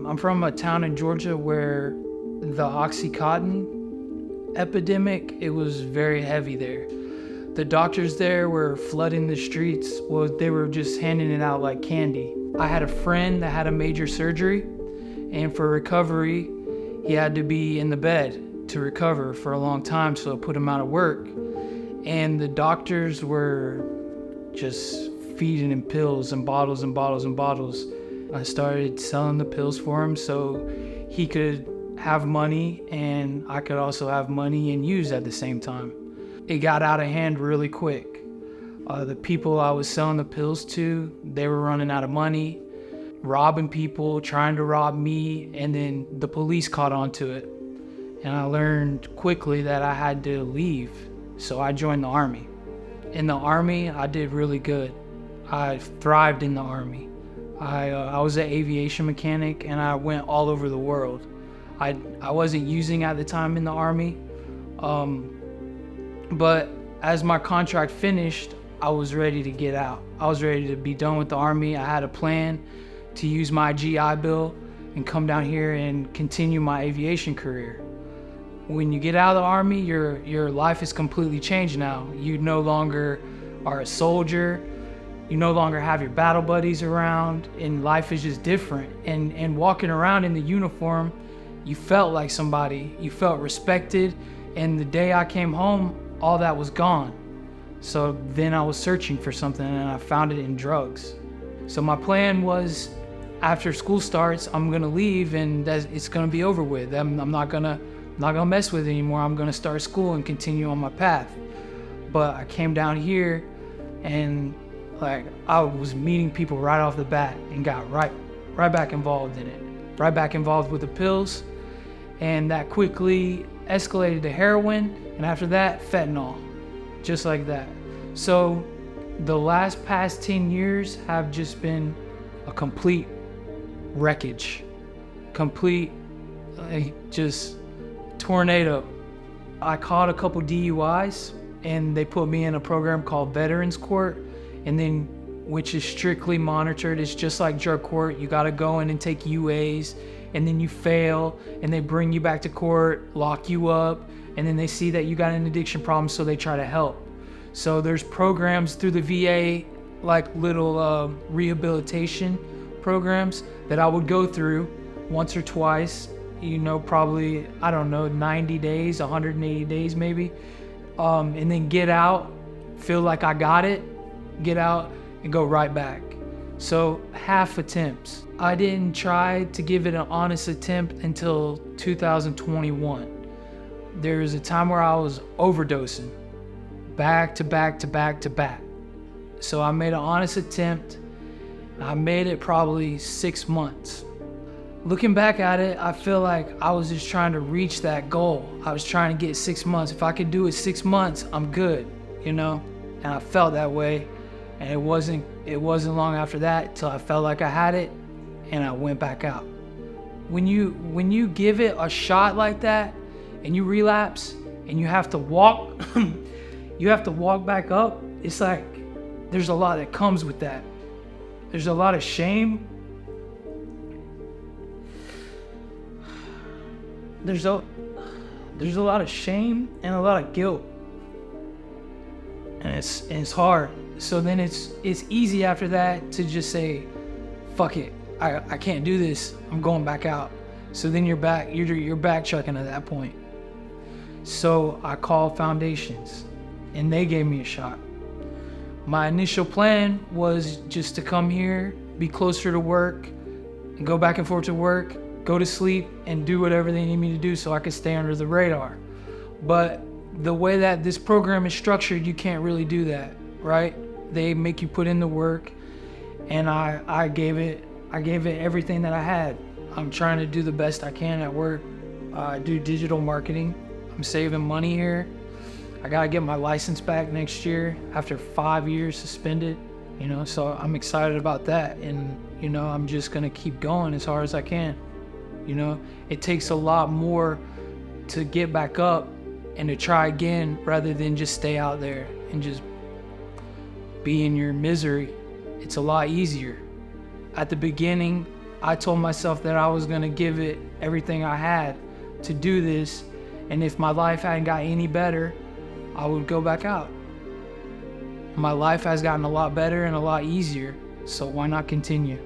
I'm from a town in Georgia where the Oxycontin epidemic, it was very heavy there. The doctors there were flooding the streets. Well, they were just handing it out like candy. I had a friend that had a major surgery, and for recovery, he had to be in the bed to recover for a long time, so it put him out of work. And the doctors were just feeding him pills and bottles and bottles and bottles. I started selling the pills for him so he could have money and I could also have money and use at the same time. It got out of hand really quick. The people I was selling the pills to, they were running out of money, robbing people, trying to rob me, and then the police caught on to it. And I learned quickly that I had to leave, so I joined the Army. In the Army, I did really good. I thrived in the Army. I was an aviation mechanic and I went all over the world. I wasn't using at the time in the Army, but as my contract finished, I was ready to get out. I was ready to be done with the Army. I had a plan to use my GI Bill and come down here and continue my aviation career. When you get out of the Army, your life is completely changed now. You no longer are a soldier. You no longer have your battle buddies around, and life is just different. And walking around in the uniform, you felt like somebody. You felt respected, and the day I came home, all that was gone. So then I was searching for something, and I found it in drugs. So my plan was, after school starts, I'm gonna leave, and it's gonna be over with. I'm not gonna mess with it anymore. I'm gonna start school and continue on my path. But I came down here, and I was meeting people right off the bat and got right back involved in it. Right back involved with the pills, and that quickly escalated to heroin, and after that, fentanyl, just like that. So the past 10 years have just been a complete wreckage, complete just tornado. I caught a couple DUIs, and they put me in a program called Veterans Court, and then which is strictly monitored. It's just like drug court. You got to go in and take UAs, and then you fail, and they bring you back to court, lock you up, and then they see that you got an addiction problem, so they try to help. So there's programs through the VA, like little rehabilitation programs that I would go through once or twice, probably, 90 days, 180 days maybe, and then get out, feel like I got it, get out, and go right back. So half attempts. I didn't try to give it an honest attempt until 2021. There was a time where I was overdosing, back to back to back to back. So I made an honest attempt. I made it probably 6 months. Looking back at it, I feel like I was just trying to reach that goal. I was trying to get 6 months. If I could do it 6 months, I'm good, And I felt that way. And it wasn't long after that till I felt like I had it, and I went back out. When you give it a shot like that, and you relapse, and you have to walk, back up. It's like there's a lot that comes with that. There's a lot of shame. There's a lot of shame and a lot of guilt, and it's hard. So then it's easy after that to just say, fuck it, I can't do this, I'm going back out. So then you're backtracking at that point. So I called Foundations, and they gave me a shot. My initial plan was just to come here, be closer to work, and go back and forth to work, go to sleep, and do whatever they need me to do so I could stay under the radar. But the way that this program is structured, you can't really do that, right? They make you put in the work, and I gave it everything that I had. I'm trying to do the best I can at work. I do digital marketing. I'm saving money here. I gotta get my license back next year after 5 years suspended, so I'm excited about that. And, I'm just gonna keep going as hard as I can. It takes a lot more to get back up and to try again rather than just stay out there and just be in your misery, it's a lot easier. At the beginning, I told myself that I was gonna give it everything I had to do this, and if my life hadn't got any better, I would go back out. My life has gotten a lot better and a lot easier, so why not continue?